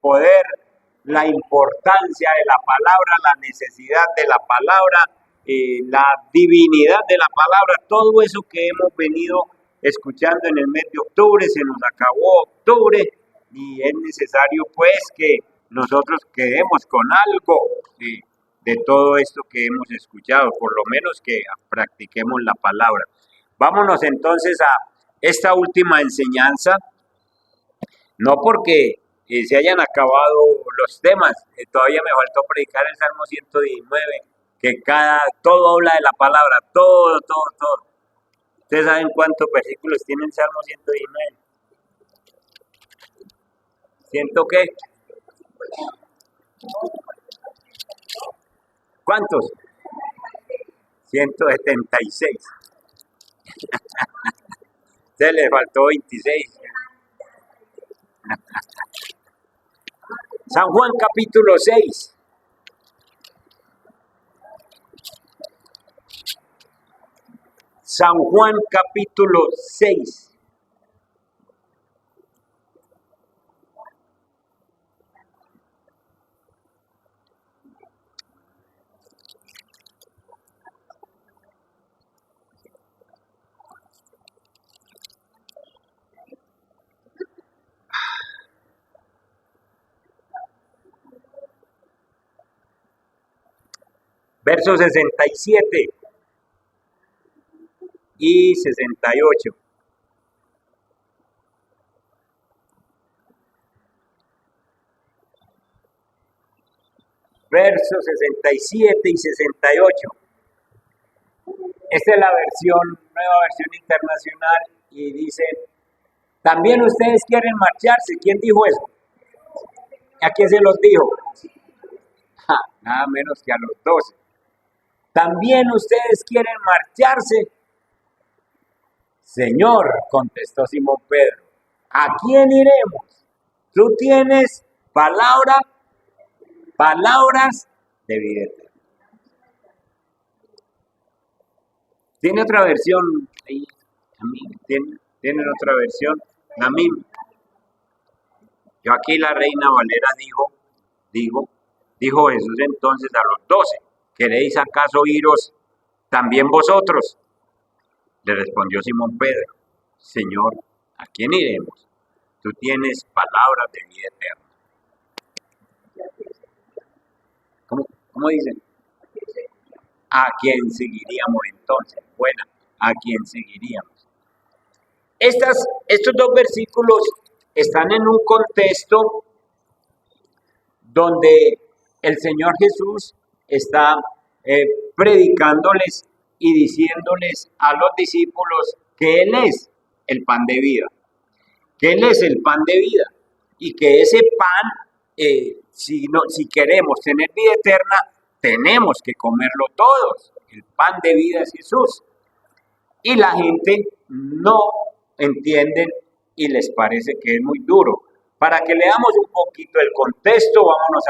poder, la importancia de la palabra, la necesidad de la palabra, la divinidad de la palabra, todo eso que hemos venido escuchando en el mes de octubre. Se nos acabó octubre y es necesario pues que nosotros quedemos con algo de todo esto que hemos escuchado, por lo menos que practiquemos la palabra. Vámonos entonces a esta última enseñanza, no porque se hayan acabado los temas, todavía me faltó predicar el Salmo 119, que todo habla de la palabra, todo. ¿Ustedes saben cuántos versículos tiene el Salmo 119? ¿Ciento qué? ¿Cuántos? 176. Se le faltó 26. San Juan capítulo 6. San Juan capítulo 6. Versos 67 y 68. Versos 67 y 68. Esta es la nueva versión internacional, y dice: también ustedes quieren marcharse. ¿Quién dijo eso? ¿A quién se los dijo? Nada menos que a los 12. ¿También ustedes quieren marcharse? Señor, contestó Simón Pedro, ¿a quién iremos? Tú tienes palabras de vida eterna. ¿Tiene otra versión ahí? ¿Tienen otra versión? La misma. Yo aquí la Reina Valera dijo Jesús entonces a los 12, ¿queréis acaso iros también vosotros? Le respondió Simón Pedro, Señor, ¿a quién iremos? Tú tienes palabras de vida eterna. ¿Cómo dicen? ¿A quién seguiríamos entonces? Bueno, ¿a quién seguiríamos? Estos dos versículos están en un contexto donde el Señor Jesús está predicándoles y diciéndoles a los discípulos que Él es el pan de vida, que Él es el pan de vida, y que ese pan, si queremos tener vida eterna, tenemos que comerlo todos. El pan de vida es Jesús. Y la gente no entiende y les parece que es muy duro. Para que leamos un poquito el contexto, vámonos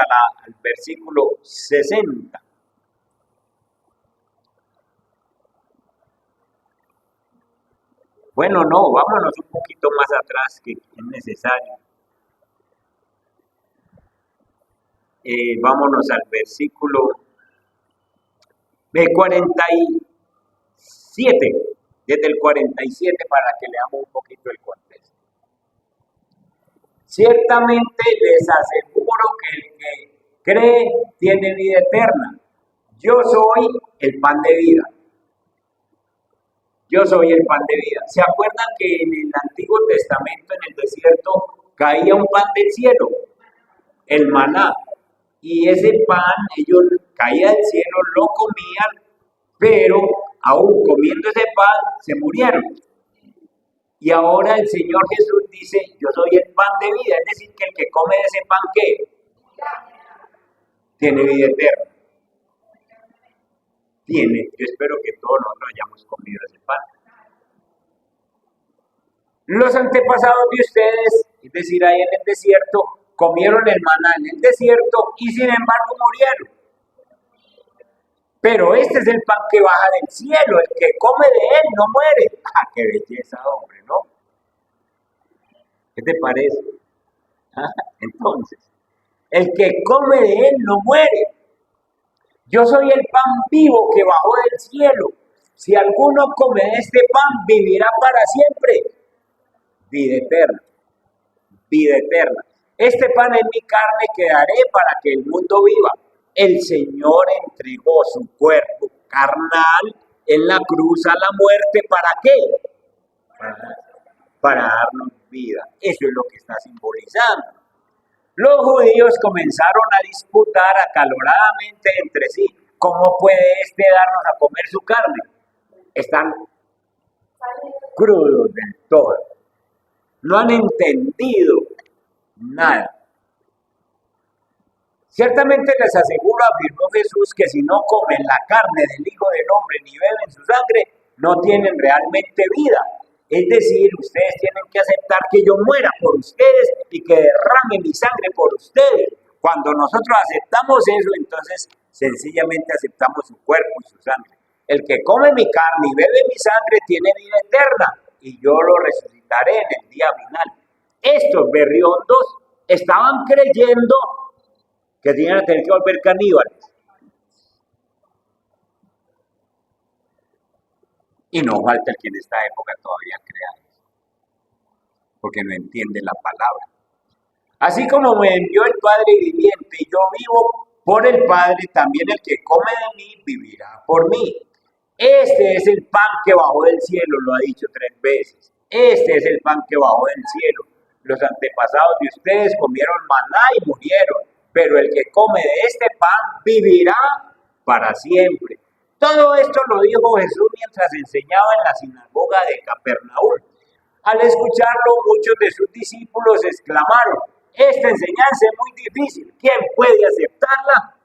al versículo 60. Bueno, no, vámonos un poquito más atrás, que es necesario. Vámonos al versículo 47, desde el 47, para que leamos un poquito el contexto. Ciertamente les aseguro que el que cree tiene vida eterna. Yo soy el pan de vida. Yo soy el pan de vida. ¿Se acuerdan que en el Antiguo Testamento, en el desierto, caía un pan del cielo? El maná. Y ese pan, ellos caía del cielo, lo comían, pero aún comiendo ese pan, se murieron. Y ahora el Señor Jesús dice, yo soy el pan de vida. Es decir, que el que come de ese pan, ¿qué? Tiene vida eterna. Yo espero que todos nosotros hayamos comido ese pan. Los antepasados de ustedes, es decir, ahí en el desierto, comieron el maná en el desierto y sin embargo murieron. Pero este es el pan que baja del cielo, el que come de él no muere. ¡Ah, qué belleza, hombre!, ¿no? ¿Qué te parece? Entonces, El que come de él no muere. Yo soy el pan vivo que bajó del cielo. Si alguno come de este pan, vivirá para siempre. Vida eterna, vida eterna. Este pan es mi carne que daré para que el mundo viva. El Señor entregó su cuerpo carnal en la cruz a la muerte. ¿Para qué? Para darnos vida. Eso es lo que está simbolizando. Los judíos comenzaron a disputar acaloradamente entre sí. ¿Cómo puede este darnos a comer su carne? Están crudos del todo. No han entendido nada. Ciertamente les aseguro, afirmó Jesús, que si no comen la carne del Hijo del Hombre ni beben su sangre, no tienen realmente vida. Es decir, ustedes tienen que aceptar que yo muera por ustedes y que derrame mi sangre por ustedes. Cuando nosotros aceptamos eso, entonces sencillamente aceptamos su cuerpo y su sangre. El que come mi carne y bebe mi sangre tiene vida eterna y yo lo resucitaré en el día final. Estos berriondos estaban creyendo que se iban a tener que volver caníbales. Y no falta el que en esta época todavía crea eso, porque no entiende la palabra. Así como me envió el Padre viviente y yo vivo por el Padre, también el que come de mí vivirá por mí. Este es el pan que bajó del cielo, lo ha dicho 3 veces. Este es el pan que bajó del cielo. Los antepasados de ustedes comieron maná y murieron, pero el que come de este pan vivirá para siempre. Todo esto lo dijo Jesús mientras enseñaba en la sinagoga de Capernaum. Al escucharlo, muchos de sus discípulos exclamaron: esta enseñanza es muy difícil, ¿quién puede aceptarla?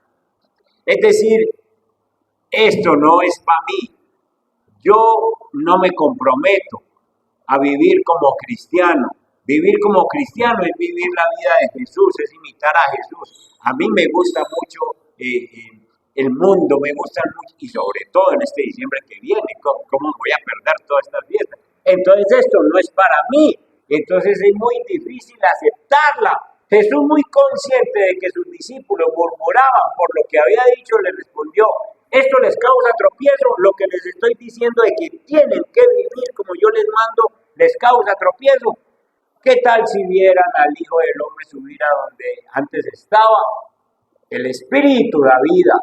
Es decir, esto no es para mí. Yo no me comprometo a vivir como cristiano. Vivir como cristiano es vivir la vida de Jesús, es imitar a Jesús. A mí me gusta mucho el mundo, me gusta mucho, y sobre todo en este diciembre que viene, ¿cómo voy a perder todas estas fiestas? Entonces esto no es para mí, entonces es muy difícil aceptarla. Jesús, muy consciente de que sus discípulos murmuraban por lo que había dicho, les respondió: esto les causa tropiezo, lo que les estoy diciendo de que tienen que vivir como yo les mando, les causa tropiezo. ¿Qué tal si vieran al Hijo del Hombre subir a donde antes estaba? El Espíritu da vida,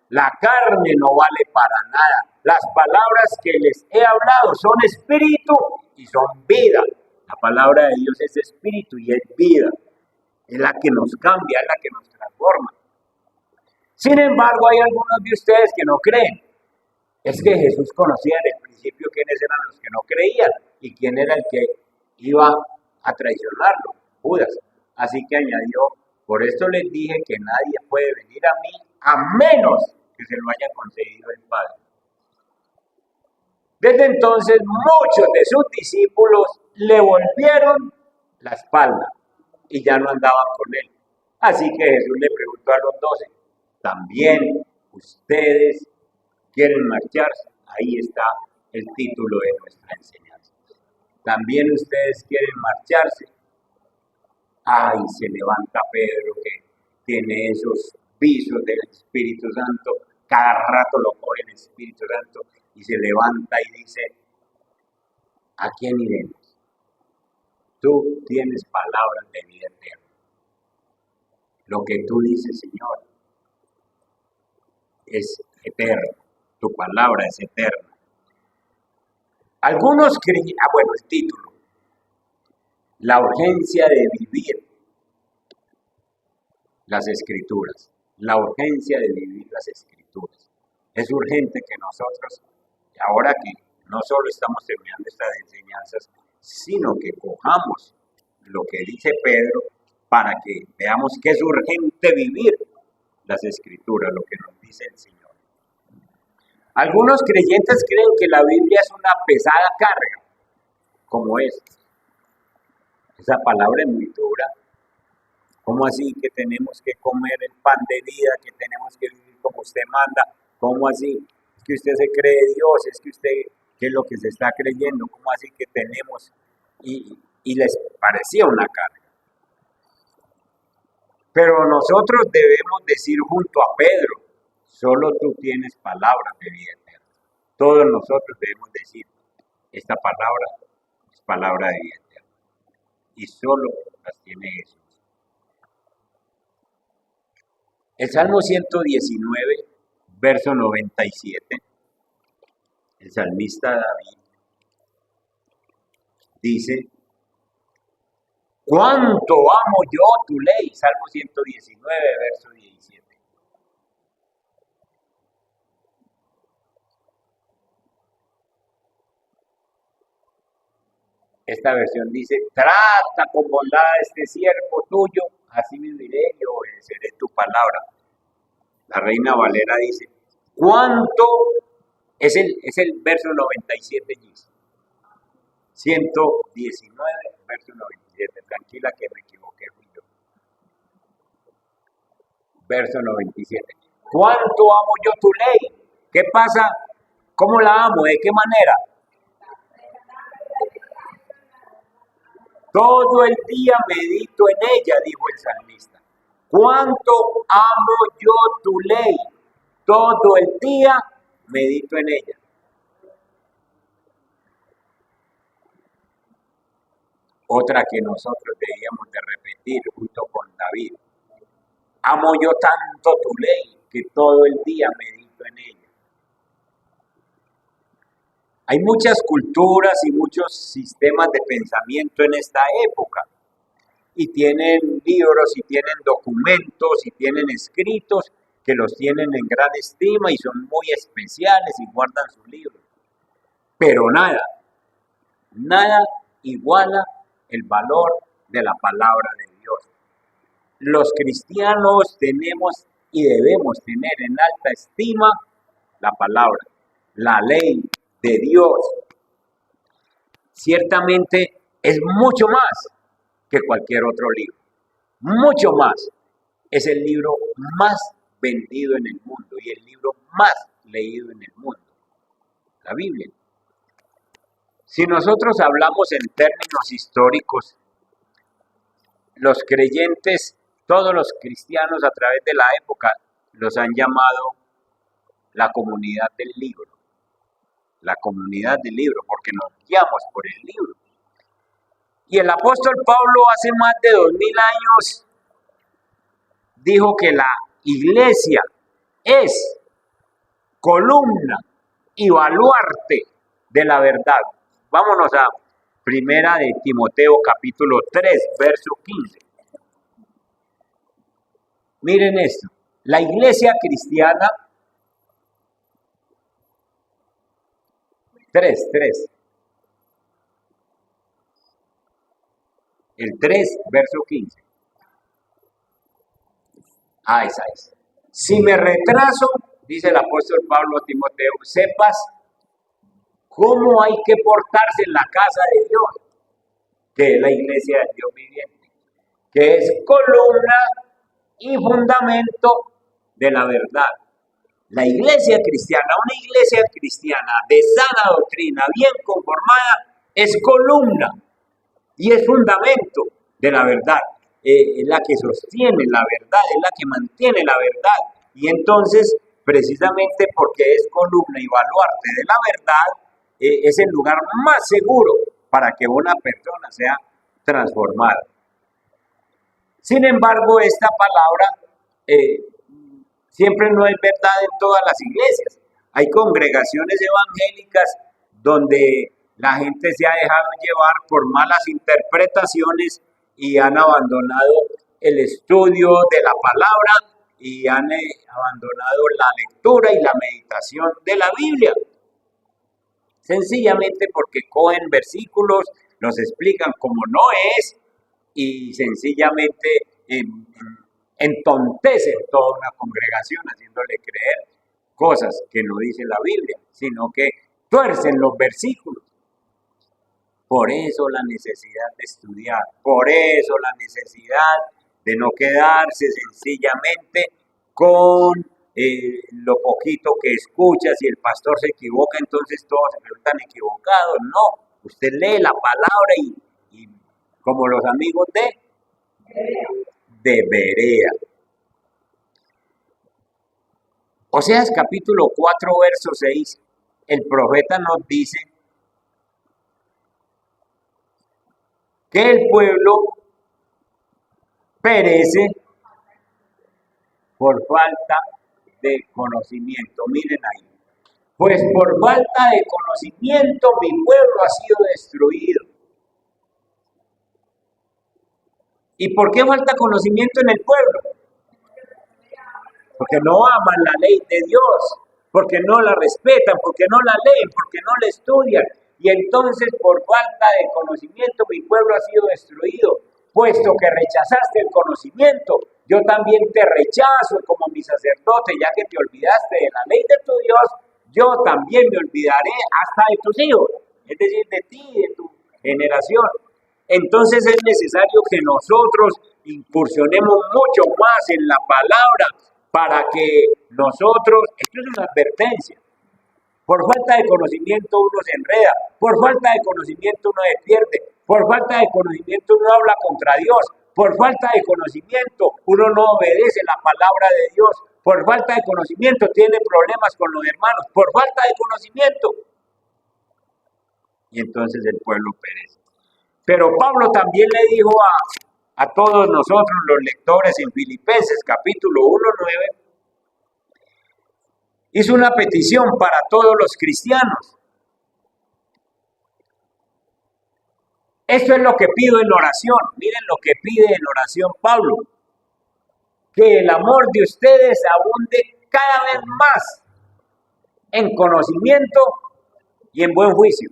la carne no vale para nada. Las palabras que les he hablado son espíritu y son vida. La palabra de Dios es espíritu y es vida. Es la que nos cambia, es la que nos transforma. Sin embargo, hay algunos de ustedes que no creen. Es que Jesús conocía en el principio quiénes eran los que no creían y quién era el que iba a traicionarlo, Judas. Así que añadió: por esto les dije que nadie puede venir a mí a menos que se lo haya concedido el Padre. Desde entonces muchos de sus discípulos le volvieron la espalda y ya no andaban con él. Así que Jesús le preguntó a los 12: ¿también ustedes quieren marcharse? Ahí está el título de nuestra enseñanza. ¿También ustedes quieren marcharse? Ay, se levanta Pedro, que tiene esos visos del Espíritu Santo, cada rato lo coge el Espíritu Santo, y se levanta y dice: ¿a quién iremos? Tú tienes palabras de vida eterna. Lo que tú dices, Señor, es eterno. Tu palabra es eterna. Algunos creen, el título: la urgencia de vivir las Escrituras. La urgencia de vivir las Escrituras. Es urgente que nosotros, ahora que no solo estamos terminando estas enseñanzas, sino que cojamos lo que dice Pedro para que veamos que es urgente vivir las Escrituras, lo que nos dice el Señor. Algunos creyentes creen que la Biblia es una pesada carga, como esta. Esa palabra es muy dura. ¿Cómo así que tenemos que comer el pan de vida, que tenemos que vivir como usted manda? ¿Cómo así? Es que usted se cree Dios, es que usted, ¿qué es lo que se está creyendo? ¿Cómo así que tenemos? Y les parecía una carga. Pero nosotros debemos decir junto a Pedro, solo tú tienes palabras de vida eterna. Todos nosotros debemos decir, esta palabra es palabra de vida eterna. Y solo las tiene Jesús. El Salmo 119, verso 97, el salmista David dice, ¿cuánto amo yo tu ley? Salmo 119, verso 17. Esta versión dice, trata con bondad a este siervo tuyo, así viviré y obedeceré tu palabra. La Reina Valera dice, ¿cuánto? Es el verso 97, dice. 119, verso 97. Tranquila que me equivoqué, fui yo. Verso 97. ¿Cuánto amo yo tu ley? ¿Qué pasa? ¿Cómo la amo? ¿De qué manera? Todo el día medito en ella, dijo el salmista. ¿Cuánto amo yo tu ley? Todo el día medito en ella. Otra que nosotros debíamos de repetir junto con David. Amo yo tanto tu ley que todo el día medito en ella. Hay muchas culturas y muchos sistemas de pensamiento en esta época. Y tienen libros, y tienen documentos, y tienen escritos que los tienen en gran estima y son muy especiales y guardan sus libros. Pero nada iguala el valor de la palabra de Dios. Los cristianos tenemos y debemos tener en alta estima la palabra, la ley de Dios. Ciertamente es mucho más que cualquier otro libro. Mucho más. Es el libro más vendido en el mundo y el libro más leído en el mundo. La Biblia. Si nosotros hablamos en términos históricos, los creyentes, todos los cristianos a través de la época, los han llamado la comunidad del libro. La comunidad del libro, porque nos guiamos por el libro. Y el apóstol Pablo hace más de 2000 años dijo que la iglesia es columna y baluarte de la verdad. Vámonos a Primera de Timoteo capítulo 3, verso 15. Miren esto, la iglesia cristiana, 3, el 3, verso 15. Esa es. Si me retraso, dice el apóstol Pablo a Timoteo, sepas cómo hay que portarse en la casa de Dios, que es la iglesia del Dios viviente, que es columna y fundamento de la verdad. La iglesia cristiana, una iglesia cristiana de sana doctrina, bien conformada, es columna y es fundamento de la verdad. Es la que sostiene la verdad, es la que mantiene la verdad. Y entonces, precisamente porque es columna y baluarte de la verdad, es el lugar más seguro para que una persona sea transformada. Sin embargo, esta palabra siempre no es verdad en todas las iglesias. Hay congregaciones evangélicas donde la gente se ha dejado llevar por malas interpretaciones y han abandonado el estudio de la palabra y han abandonado la lectura y la meditación de la Biblia. Sencillamente porque cogen versículos, los explican como no es y sencillamente entontecen toda una congregación haciéndole creer cosas que no dice la Biblia, sino que tuercen los versículos. Por eso la necesidad de estudiar, por eso la necesidad de no quedarse sencillamente con lo poquito que escucha. Si el pastor se equivoca, entonces todos están equivocados. No, usted lee la palabra y como los amigos de de Berea. Oseas capítulo 4, verso 6, el profeta nos dice que el pueblo perece por falta de conocimiento. Miren ahí. Pues por falta de conocimiento mi pueblo ha sido destruido. ¿Y por qué falta conocimiento en el pueblo? Porque no aman la ley de Dios, porque no la respetan, porque no la leen, porque no la estudian. Y entonces por falta de conocimiento mi pueblo ha sido destruido. Puesto que rechazaste el conocimiento, yo también te rechazo como mi sacerdote, ya que te olvidaste de la ley de tu Dios, yo también me olvidaré hasta de tus hijos, es decir, de ti y de tu generación. Entonces es necesario que nosotros incursionemos mucho más en la palabra para que nosotros, esto es una advertencia, por falta de conocimiento uno se enreda, por falta de conocimiento uno se pierde, por falta de conocimiento uno habla contra Dios, por falta de conocimiento uno no obedece la palabra de Dios, por falta de conocimiento tiene problemas con los hermanos, por falta de conocimiento. Y entonces el pueblo perece. Pero Pablo también le dijo a todos nosotros los lectores en Filipenses capítulo 1, 9, hizo una petición para todos los cristianos. Esto es lo que pido en oración. Miren lo que pide en oración Pablo. Que el amor de ustedes abunde cada vez más en conocimiento y en buen juicio.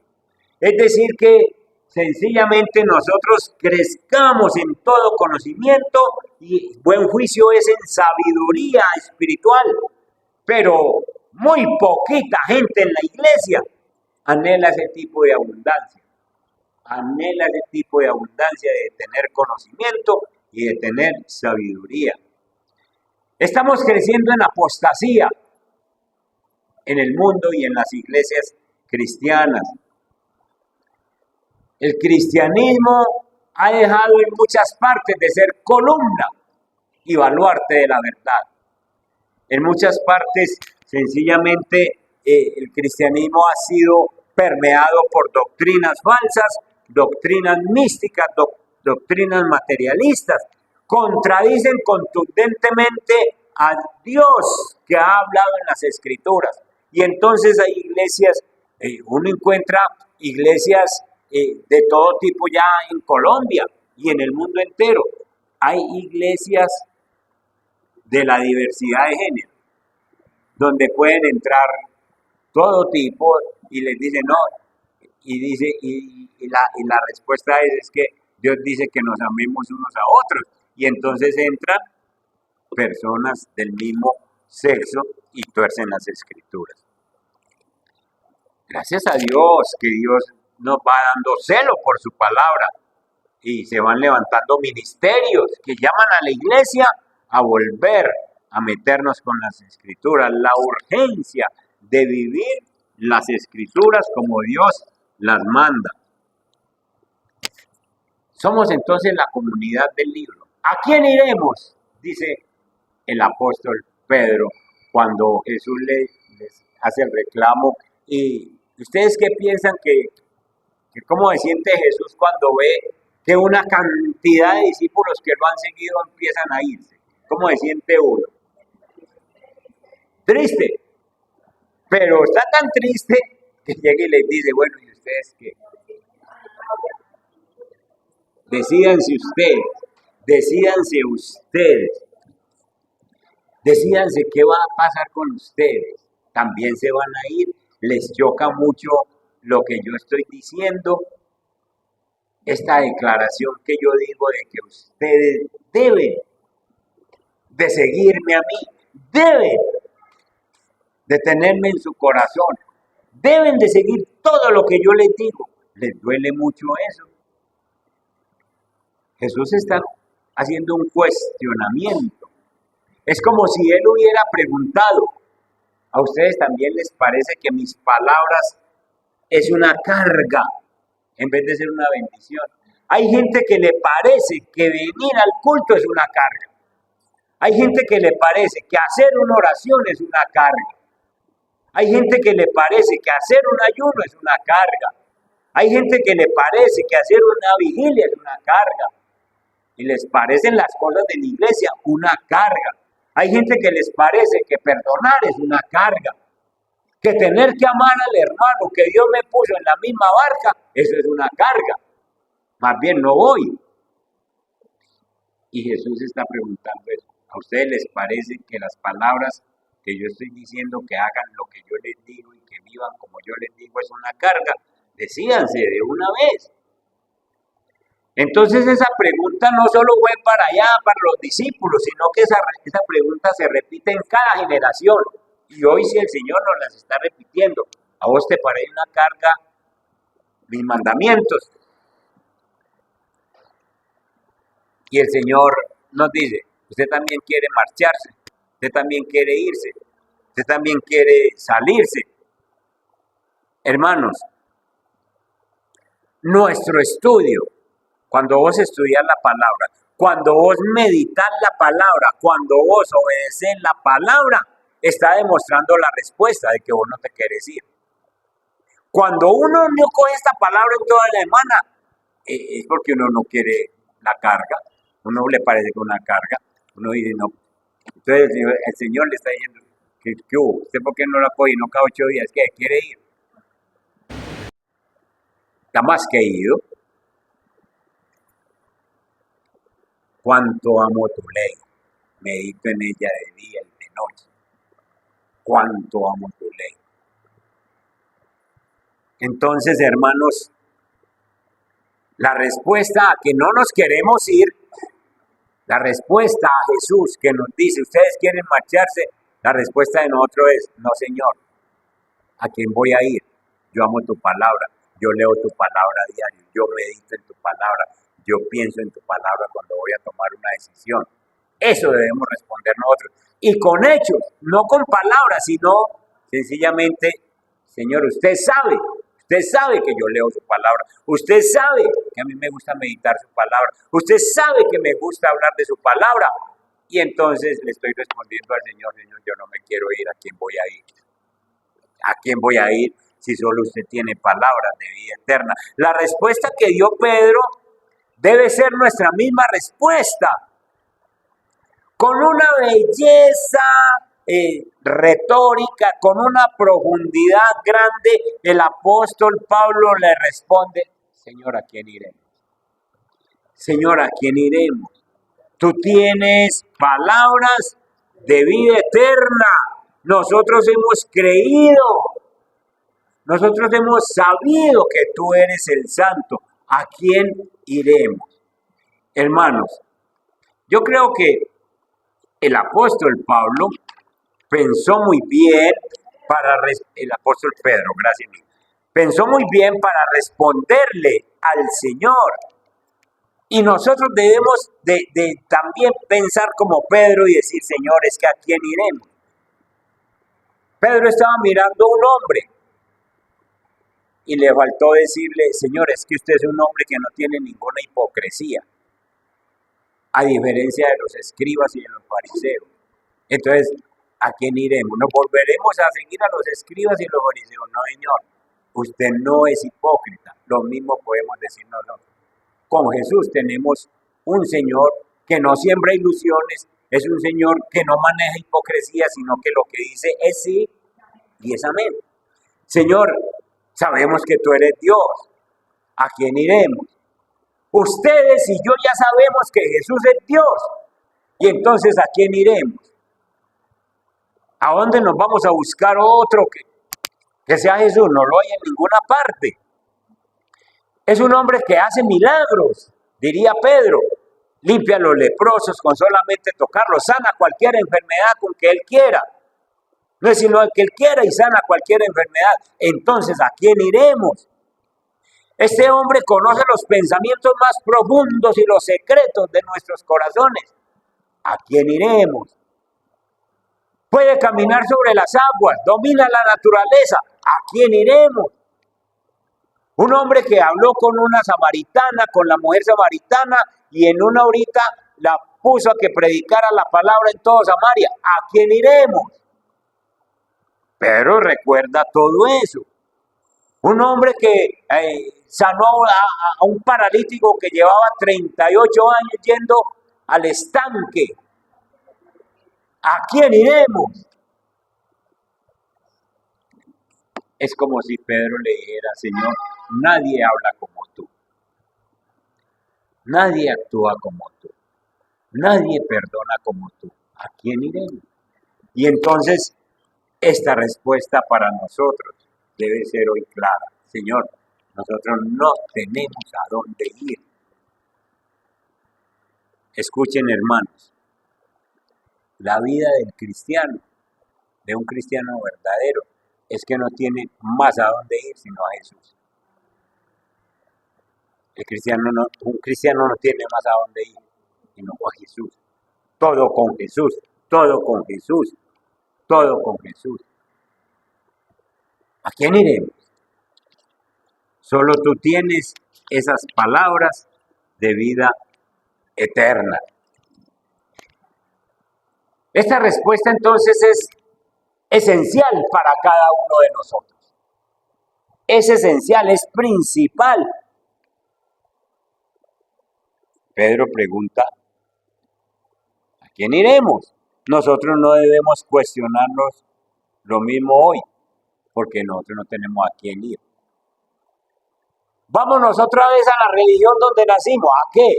Es decir, que sencillamente nosotros crezcamos en todo conocimiento y buen juicio es en sabiduría espiritual. Pero muy poquita gente en la iglesia anhela ese tipo de abundancia. Anhela ese tipo de abundancia de tener conocimiento y de tener sabiduría. Estamos creciendo en apostasía en el mundo y en las iglesias cristianas. El cristianismo ha dejado en muchas partes de ser columna y baluarte de la verdad. En muchas partes, sencillamente, el cristianismo ha sido permeado por doctrinas falsas, doctrinas místicas, doctrinas materialistas. Contradicen contundentemente a Dios que ha hablado en las Escrituras. Y entonces hay iglesias, uno encuentra iglesias de todo tipo ya en Colombia y en el mundo entero. Hay iglesias de la diversidad de género, donde pueden entrar todo tipo y les dicen no, y la respuesta es que Dios dice que nos amemos unos a otros, y entonces entran personas del mismo sexo y tuercen las escrituras. Gracias a Dios que Dios nos va dando celo por su palabra y se van levantando ministerios que llaman a la iglesia a volver a meternos con las escrituras, la urgencia de vivir las escrituras como Dios las manda. Somos entonces la comunidad del libro. ¿A quién iremos? Dice el apóstol Pedro cuando Jesús les hace el reclamo. ¿Y ustedes qué piensan que cómo se siente Jesús cuando ve que una cantidad de discípulos que lo han seguido empiezan a irse? ¿Cómo se siente uno? Triste. Pero está tan triste que llega y les dice, bueno, ¿y ustedes qué? Decídanse qué va a pasar con ustedes. También se van a ir, les choca mucho lo que yo estoy diciendo, esta declaración que yo digo de que ustedes deben de seguirme a mí, deben de tenerme en su corazón, deben de seguir todo lo que yo les digo. ¿Les duele mucho eso? Jesús está haciendo un cuestionamiento. Es como si él hubiera preguntado, ¿a ustedes también les parece que mis palabras es una carga en vez de ser una bendición? Hay gente que le parece que venir al culto es una carga. Hay gente que le parece que hacer una oración es una carga. Hay gente que le parece que hacer un ayuno es una carga. Hay gente que le parece que hacer una vigilia es una carga. Y les parecen las cosas de la iglesia una carga. Hay gente que les parece que perdonar es una carga. Que tener que amar al hermano que Dios me puso en la misma barca, eso es una carga. Más bien no voy. Y Jesús está preguntando eso. ¿A ustedes les parece que las palabras que yo estoy diciendo, que hagan lo que yo les digo y que vivan como yo les digo, es una carga? Decídanse de una vez. Entonces esa pregunta no solo fue para allá, para los discípulos, sino que esa pregunta se repite en cada generación. Y hoy si el Señor nos las está repitiendo, ¿a vos te parece una carga mis mandamientos? Y el Señor nos dice, usted también quiere marcharse, usted también quiere irse, usted también quiere salirse. Hermanos, nuestro estudio, cuando vos estudias la palabra, cuando vos meditas la palabra, cuando vos obedeces la palabra, está demostrando la respuesta de que vos no te querés ir. Cuando uno no coge esta palabra en toda la semana, es porque uno no quiere la carga, uno le parece que es una carga, uno dice no. Entonces el Señor le está diciendo, ¿qué hubo? ¿Usted por qué no la coge? No cada 8 días, ¿qué? ¿Quiere ir? Está más que ido. Cuánto amo tu ley, medito en ella de día y de noche. Cuánto amo tu ley. Entonces, hermanos, la respuesta a que no nos queremos ir, la respuesta a Jesús que nos dice, ustedes quieren marcharse, la respuesta de nosotros es, no Señor, ¿a quién voy a ir? Yo amo tu palabra, yo leo tu palabra a diario, yo medito en tu palabra, yo pienso en tu palabra cuando voy a tomar una decisión. Eso debemos responder nosotros. Y con hechos, no con palabras, sino sencillamente, Señor, usted sabe que yo leo su palabra, usted sabe que a mí me gusta meditar su palabra, usted sabe que me gusta hablar de su palabra. Y entonces le estoy respondiendo al Señor, Señor, yo no me quiero ir, ¿a quién voy a ir? ¿A quién voy a ir si solo usted tiene palabras de vida eterna? La respuesta que dio Pedro debe ser nuestra misma respuesta. Con una belleza retórica, con una profundidad grande, el apóstol Pablo le responde, Señor, ¿a quién iremos? Señor, ¿a quién iremos? Tú tienes palabras de vida eterna. Nosotros hemos creído, nosotros hemos sabido que tú eres el Santo. ¿A quién iremos? Hermanos, yo creo que el apóstol Pablo pensó muy bien el apóstol Pedro, gracias mío, pensó muy bien para responderle al Señor. Y nosotros debemos de también pensar como Pedro y decir, Señor, es que ¿a quién iremos? Pedro estaba mirando a un hombre y le faltó decirle, Señor, es que usted es un hombre que no tiene ninguna hipocresía, a diferencia de los escribas y de los fariseos. Entonces, ¿a quién iremos? ¿Nos volveremos a seguir a los escribas y los fariseos? No, Señor, usted no es hipócrita. Lo mismo podemos decir nosotros. Con Jesús tenemos un Señor que no siembra ilusiones, es un Señor que no maneja hipocresía, sino que lo que dice es sí y es amén. Señor, sabemos que tú eres Dios. ¿A quién iremos? Ustedes y yo ya sabemos que Jesús es Dios. Y entonces, ¿a quién iremos? ¿A dónde nos vamos a buscar otro que sea Jesús? No lo hay en ninguna parte. Es un hombre que hace milagros, diría Pedro. Limpia a los leprosos con solamente tocarlos, sana cualquier enfermedad con que él quiera. No es sino el que él quiera y sana cualquier enfermedad. Entonces, ¿a quién iremos? Este hombre conoce los pensamientos más profundos y los secretos de nuestros corazones. ¿A quién iremos? Puede caminar sobre las aguas, domina la naturaleza. ¿A quién iremos? Un hombre que habló con una samaritana, con la mujer samaritana, y en una horita la puso a que predicara la palabra en toda Samaria. ¿A quién iremos? Pedro recuerda todo eso. Un hombre que sanó a un paralítico que llevaba 38 años yendo al estanque. ¿A quién iremos? Es como si Pedro le dijera, Señor, nadie habla como tú. Nadie actúa como tú. Nadie perdona como tú. ¿A quién iremos? Y entonces, esta respuesta para nosotros debe ser hoy clara. Señor, nosotros no tenemos a dónde ir. Escuchen, hermanos, la vida del cristiano, de un cristiano verdadero, es que no tiene más a dónde ir sino a Jesús. Un cristiano no tiene más a dónde ir sino a Jesús. Todo con Jesús, todo con Jesús, todo con Jesús. ¿A quién iremos? Solo tú tienes esas palabras de vida eterna. Esta respuesta entonces es esencial para cada uno de nosotros. Es esencial, es principal. Pedro pregunta, ¿a quién iremos? Nosotros no debemos cuestionarnos lo mismo hoy, porque nosotros no tenemos a quién ir. Vámonos otra vez a la religión donde nacimos. ¿A qué?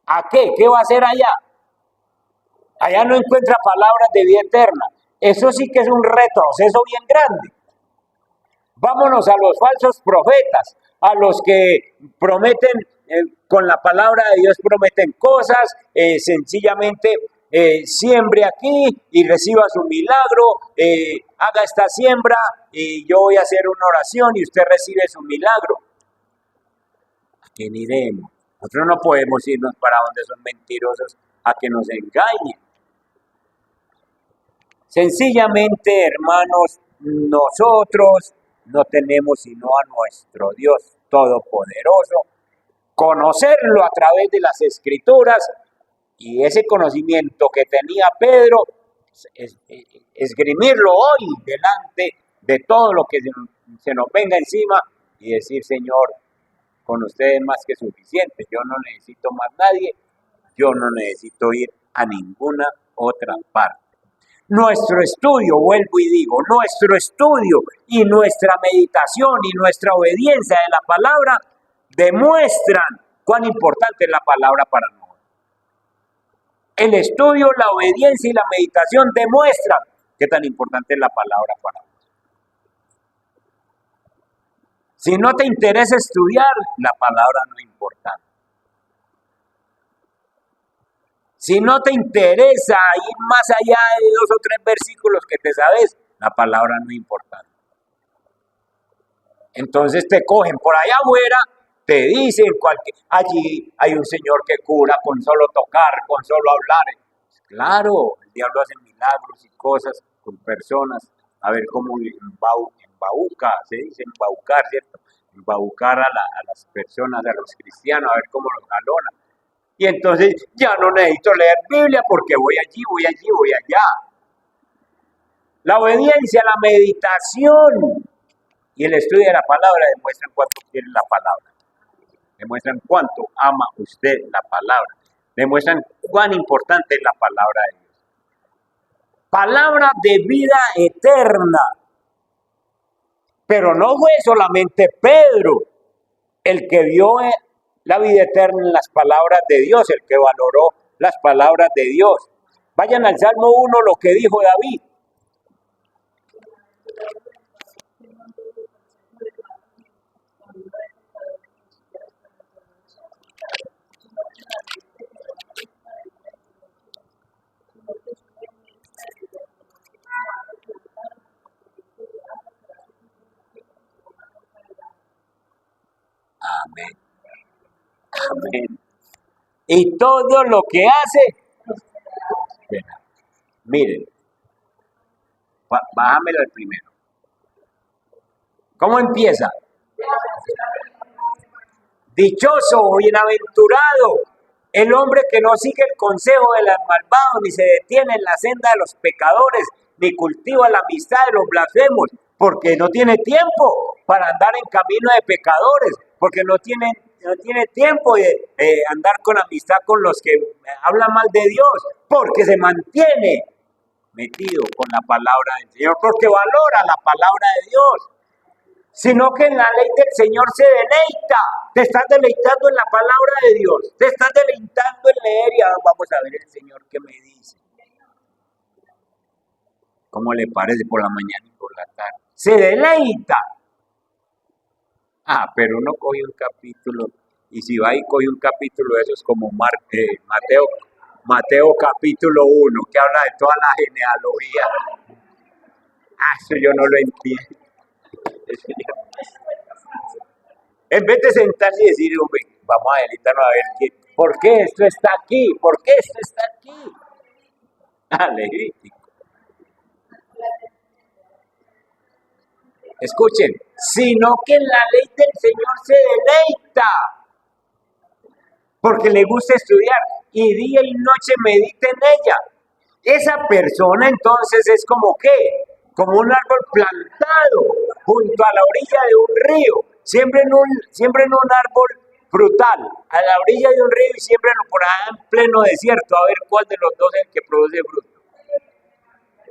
¿A qué? ¿Qué va a hacer allá? Allá no encuentra palabras de vida eterna. Eso sí que es un retroceso bien grande. Vámonos a los falsos profetas, a los que prometen, con la palabra de Dios prometen cosas, sencillamente siembre aquí y reciba su milagro, haga esta siembra y yo voy a hacer una oración y usted recibe su milagro. ¿A quién iremos? Nosotros no podemos irnos para donde son mentirosos a que nos engañen. Sencillamente, hermanos, nosotros no tenemos sino a nuestro Dios Todopoderoso, conocerlo a través de las Escrituras, y ese conocimiento que tenía Pedro, esgrimirlo hoy delante de todo lo que se nos venga encima y decir, Señor, con ustedes más que suficiente, yo no necesito más nadie, yo no necesito ir a ninguna otra parte. Nuestro estudio, vuelvo y digo, nuestro estudio y nuestra meditación y nuestra obediencia de la palabra demuestran cuán importante es la palabra para nosotros. El estudio, la obediencia y la meditación demuestran qué tan importante es la palabra para nosotros. Si no te interesa estudiar, la palabra no es importante. Si no te interesa ir más allá de 2 o 3 versículos que te sabes, la palabra no es importante. Entonces te cogen por allá afuera, te dicen, allí hay un señor que cura con solo tocar, con solo hablar. Claro, el diablo hace milagros y cosas con personas, a ver cómo embauca, se dice embaucar, ¿cierto? Embaucar a las personas, a los cristianos, a ver cómo los jalona. Y entonces ya no necesito leer Biblia porque voy allí, voy allá. La obediencia, la meditación y el estudio de la palabra demuestran cuánto quiere la palabra. Demuestran cuánto ama usted la palabra. Demuestran cuán importante es la palabra de Dios. Palabra de vida eterna. Pero no fue solamente Pedro el que vio la vida eterna en las palabras de Dios, el que valoró las palabras de Dios. Vayan al Salmo 1, lo que dijo David. Amén. Amén. Y todo lo que hace, miren, bájamelo el primero. ¿Cómo empieza? Dichoso o bienaventurado el hombre que no sigue el consejo de los malvados, ni se detiene en la senda de los pecadores, ni cultiva la amistad de los blasfemos, porque no tiene tiempo para andar en camino de pecadores, porque no tiene tiempo de andar con amistad con los que hablan mal de Dios, porque se mantiene metido con la palabra del Señor, porque valora la palabra de Dios, sino que en la ley del Señor se deleita. Te estás deleitando en la palabra de Dios, te estás deleitando en leer y vamos a ver el Señor qué me dice. ¿Cómo le parece por la mañana y por la tarde? Se deleita. Pero uno coge un capítulo, y si va y coge un capítulo de esos como Mateo capítulo 1, que habla de toda la genealogía. Eso yo no lo entiendo. En vez de sentarse y decir, hombre, vamos a deleitarnos a ver por qué esto está aquí, por qué esto está aquí. Levítico. Escuchen, sino que en la ley del Señor se deleita, porque le gusta estudiar y día y noche medita en ella. Esa persona entonces es como ¿qué? Como un árbol plantado junto a la orilla de un río. Siembren un árbol frutal a la orilla de un río y siembrenlo por allá en pleno desierto, a ver cuál de los dos es el que produce fruto.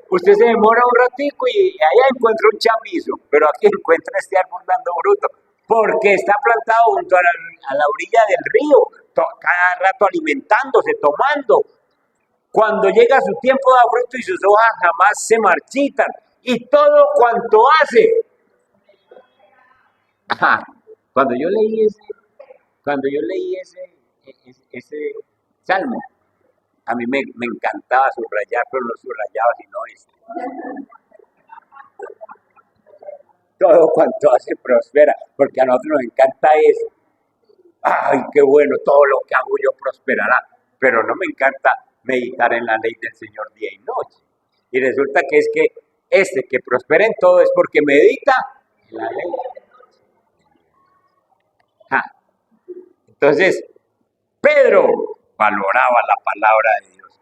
Usted se demora un ratico y allá encuentra un chamizo, pero aquí encuentra este árbol dando fruto, porque está plantado junto a la orilla del río, cada rato alimentándose, tomando. Cuando llega su tiempo da fruto y sus hojas jamás se marchitan, y todo cuanto hace. Cuando yo leí ese salmo, a mí me encantaba subrayar, pero no subrayaba sino esto. Todo cuanto hace prospera, porque a nosotros nos encanta eso. Ay, qué bueno, todo lo que hago yo prosperará, pero no me encanta meditar en la ley del Señor día y noche. Y resulta que es que prospera en todo es porque medita en la ley. Entonces, Pedro valoraba la palabra de Dios.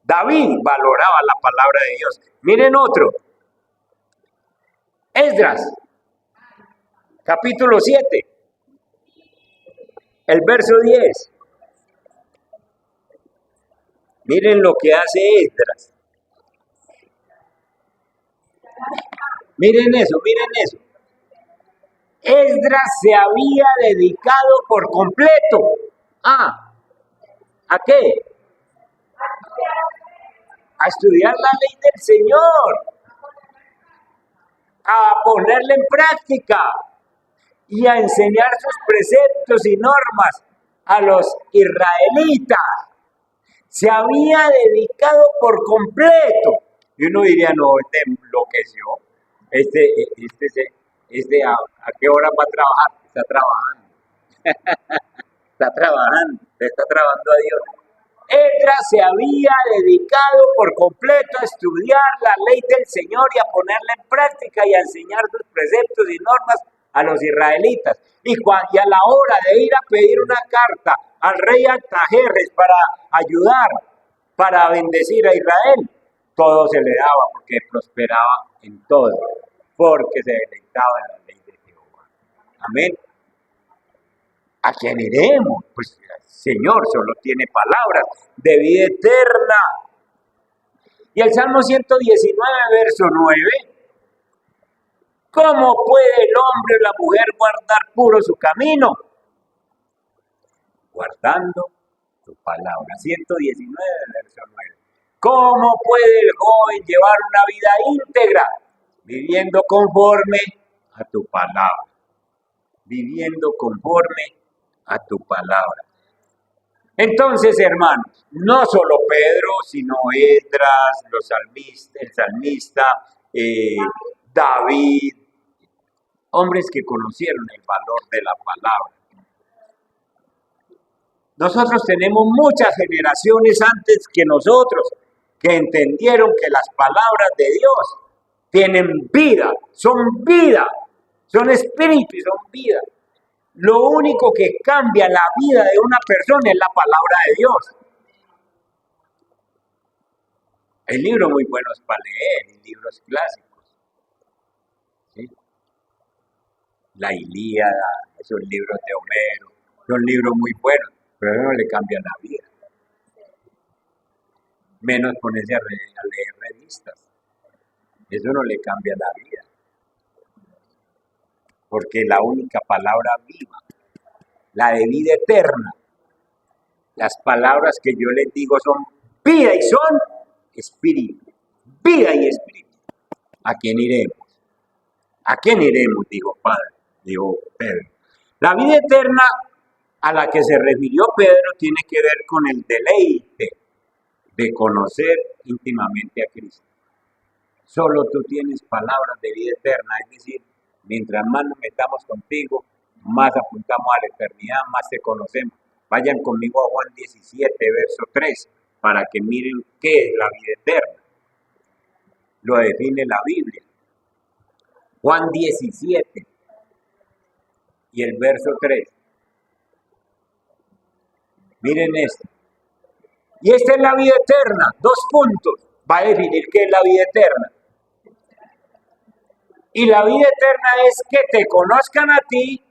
David valoraba la palabra de Dios. Miren otro. Esdras, capítulo 7, el verso 10. Miren lo que hace Esdras. Miren eso. Esdras se había dedicado por completo. ¿A qué? A estudiar la ley del Señor, a ponerla en práctica y a enseñar sus preceptos y normas a los israelitas. Se había dedicado por completo. Y uno diría, no, este enloqueció. ¿A qué hora va a trabajar? Está trabajando. Está trabajando a Dios. Esdras se había dedicado por completo a estudiar la ley del Señor y a ponerla en práctica y a enseñar sus preceptos y normas a los israelitas. Y a la hora de ir a pedir una carta al rey Artajerjes para ayudar, para bendecir a Israel, todo se le daba porque prosperaba en todo, porque se deleitaba en la ley de Jehová. Amén. ¿A quién iremos? Pues el Señor solo tiene palabras de vida eterna. Y el Salmo 119, verso 9. ¿Cómo puede el hombre o la mujer guardar puro su camino? Guardando tu palabra. 119, verso 9. ¿Cómo puede el joven llevar una vida íntegra? Viviendo conforme a tu palabra. Viviendo conforme a tu palabra. Entonces, hermanos, no solo Pedro, sino Esdras, el salmista, David, hombres que conocieron el valor de la palabra. Nosotros tenemos muchas generaciones antes que nosotros que entendieron que las palabras de Dios tienen vida, son espíritu y son vida. Lo único que cambia la vida de una persona es la palabra de Dios. Hay libros muy buenos para leer, libros clásicos. ¿Sí? La Ilíada, esos libros de Homero, son libros muy buenos, pero eso no le cambian la vida. Menos ponerse a leer revistas. Eso no le cambia la vida. Porque la única palabra viva, la de vida eterna, las palabras que yo les digo son vida y son espíritu. Vida y espíritu. ¿A quién iremos? ¿A quién iremos? Dijo Pedro. La vida eterna a la que se refirió Pedro tiene que ver con el deleite de conocer íntimamente a Cristo. Solo tú tienes palabras de vida eterna, es decir, mientras más nos metamos contigo, más apuntamos a la eternidad, más te conocemos. Vayan conmigo a Juan 17, verso 3, para que miren qué es la vida eterna. Lo define la Biblia. Juan 17 y el verso 3. Miren esto. Y esta es la vida eterna. 2 puntos. Va a definir qué es la vida eterna. Y la vida eterna es que te conozcan a ti,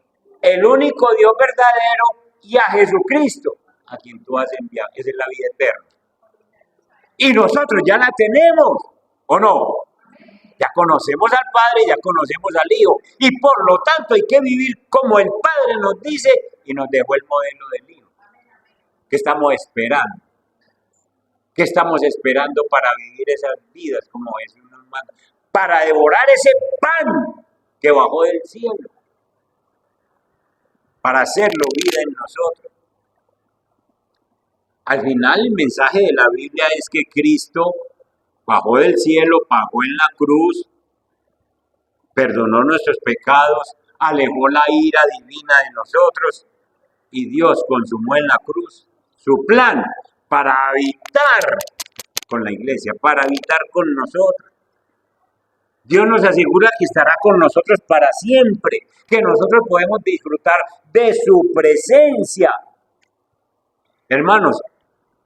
el único Dios verdadero, y a Jesucristo, a quien tú has enviado. Esa es la vida eterna. Y nosotros ya la tenemos, ¿o no? Ya conocemos al Padre, ya conocemos al Hijo. Y por lo tanto hay que vivir como el Padre nos dice y nos dejó el modelo del Hijo. ¿Qué estamos esperando? ¿Qué estamos esperando para vivir esas vidas como Jesús nos manda? Para devorar ese pan que bajó del cielo. Para hacerlo vida en nosotros. Al final el mensaje de la Biblia es que Cristo bajó del cielo, pagó en la cruz, perdonó nuestros pecados, alejó la ira divina de nosotros y Dios consumó en la cruz su plan para habitar con la iglesia, para habitar con nosotros. Dios nos asegura que estará con nosotros para siempre, que nosotros podemos disfrutar de su presencia. Hermanos,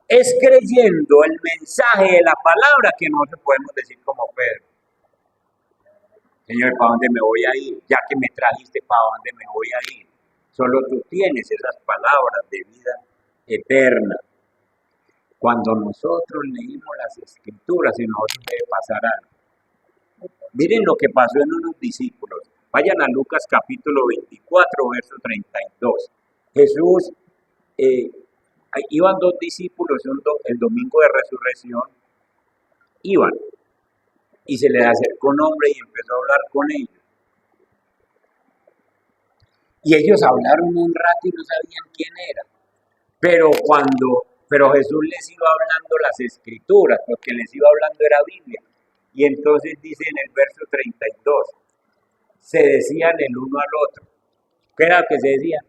es creyendo el mensaje de la palabra que nosotros podemos decir como Pedro: Señor, ¿para dónde me voy a ir? Ya que me trajiste, ¿para dónde me voy a ir? Solo tú tienes esas palabras de vida eterna. Cuando nosotros leímos las Escrituras, y nosotros debe pasar algo. Miren lo que pasó en unos discípulos. Vayan a Lucas capítulo 24, verso 32. Jesús, iban 2 discípulos el domingo de resurrección, iban, y se les acercó un hombre y empezó a hablar con ellos. Y ellos hablaron un rato y no sabían quién era. Pero Jesús les iba hablando las Escrituras, lo que les iba hablando era Biblia. Y entonces dice en el verso 32, se decían el uno al otro. ¿Qué era lo que se decían?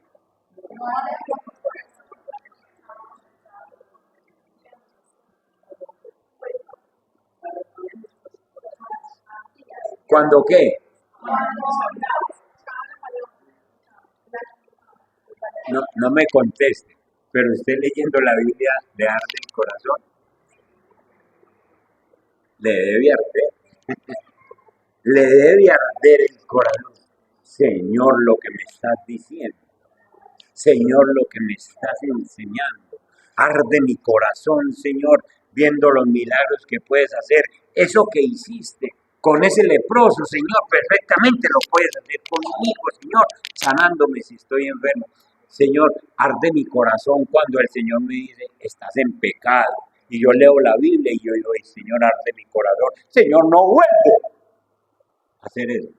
¿Cuándo qué? No me conteste, pero usted leyendo la Biblia le arde el corazón. Le debe arder. Le debe arder el corazón. Señor, lo que me estás diciendo. Señor, lo que me estás enseñando. Arde mi corazón, Señor, viendo los milagros que puedes hacer. Eso que hiciste con ese leproso, Señor, perfectamente lo puedes hacer conmigo, Señor, sanándome si estoy enfermo. Señor, arde mi corazón cuando el Señor me dice, estás en pecado. Y yo leo la Biblia y yo digo, Señor, arde mi corazón. Señor, no vuelvo a hacer eso.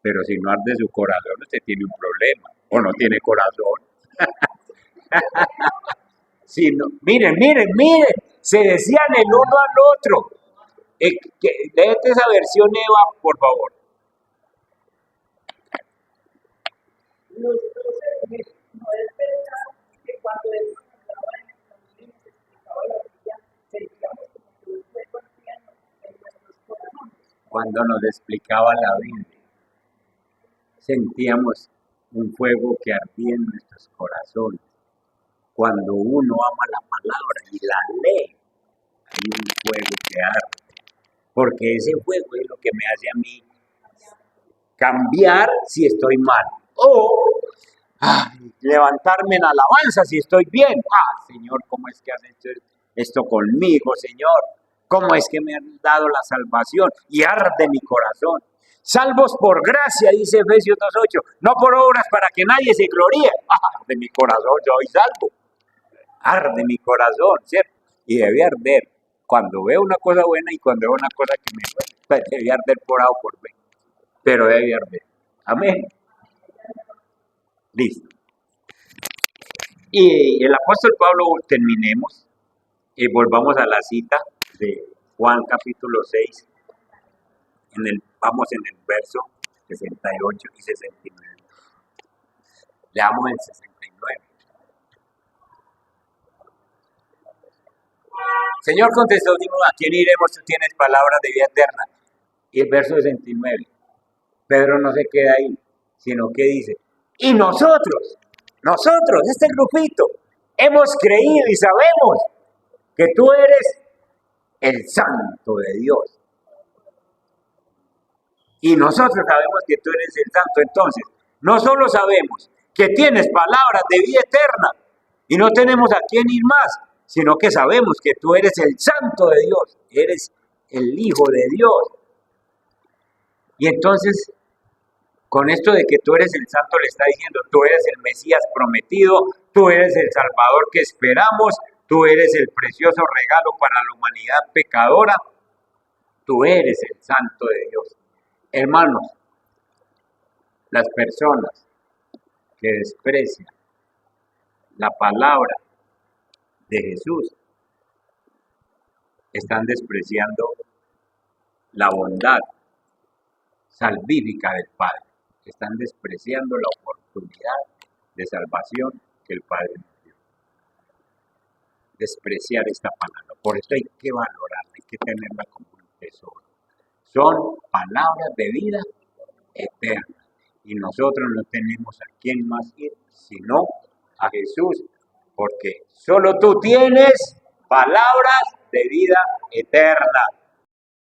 Pero si no arde su corazón, usted tiene un problema. O no tiene corazón. Si no, miren, se decían el uno al otro. Léete esa versión, Eva, por favor. Cuando nos explicaba la Biblia, sentíamos un fuego que ardía en nuestros corazones. Cuando uno ama la palabra y la lee, hay un fuego que arde, porque ese fuego es lo que me hace a mí cambiar si estoy mal, o levantarme en alabanza si estoy bien. Señor, ¿cómo es que has hecho esto conmigo, Señor? ¿Cómo es que me has dado la salvación? Y arde mi corazón. Salvos por gracia, dice Efesios 2:8, no por obras para que nadie se gloríe. Arde mi corazón, soy salvo. Arde mi corazón, ¿cierto? Y debe arder cuando veo una cosa buena y cuando veo una cosa que me duele. Pues debe arder por A o por B, pero debe arder. Amén. Listo. Y el apóstol Pablo, terminemos, y volvamos a la cita de Juan capítulo 6, vamos en el verso 68 y 69. Leamos el 69. Señor contestó, dijo, ¿a quién iremos? Tú tienes palabras de vida eterna. Y el verso 69. Pedro no se queda ahí, sino que dice, y nosotros, este grupito, hemos creído y sabemos que tú eres el Santo de Dios. Y nosotros sabemos que tú eres el Santo. Entonces, no solo sabemos que tienes palabras de vida eterna y no tenemos a quién ir más, sino que sabemos que tú eres el Santo de Dios, eres el Hijo de Dios. Y entonces, con esto de que tú eres el Santo, le está diciendo, tú eres el Mesías prometido, tú eres el Salvador que esperamos, tú eres el precioso regalo para la humanidad pecadora, tú eres el Santo de Dios. Hermanos, las personas que desprecian la palabra de Jesús están despreciando la bondad salvífica del Padre. Están despreciando la oportunidad de salvación que el Padre nos dio. Despreciar esta palabra. Por eso hay que valorarla, hay que tenerla como un tesoro. Son palabras de vida eterna. Y nosotros no tenemos a quién más ir, sino a Jesús. Porque solo tú tienes palabras de vida eterna.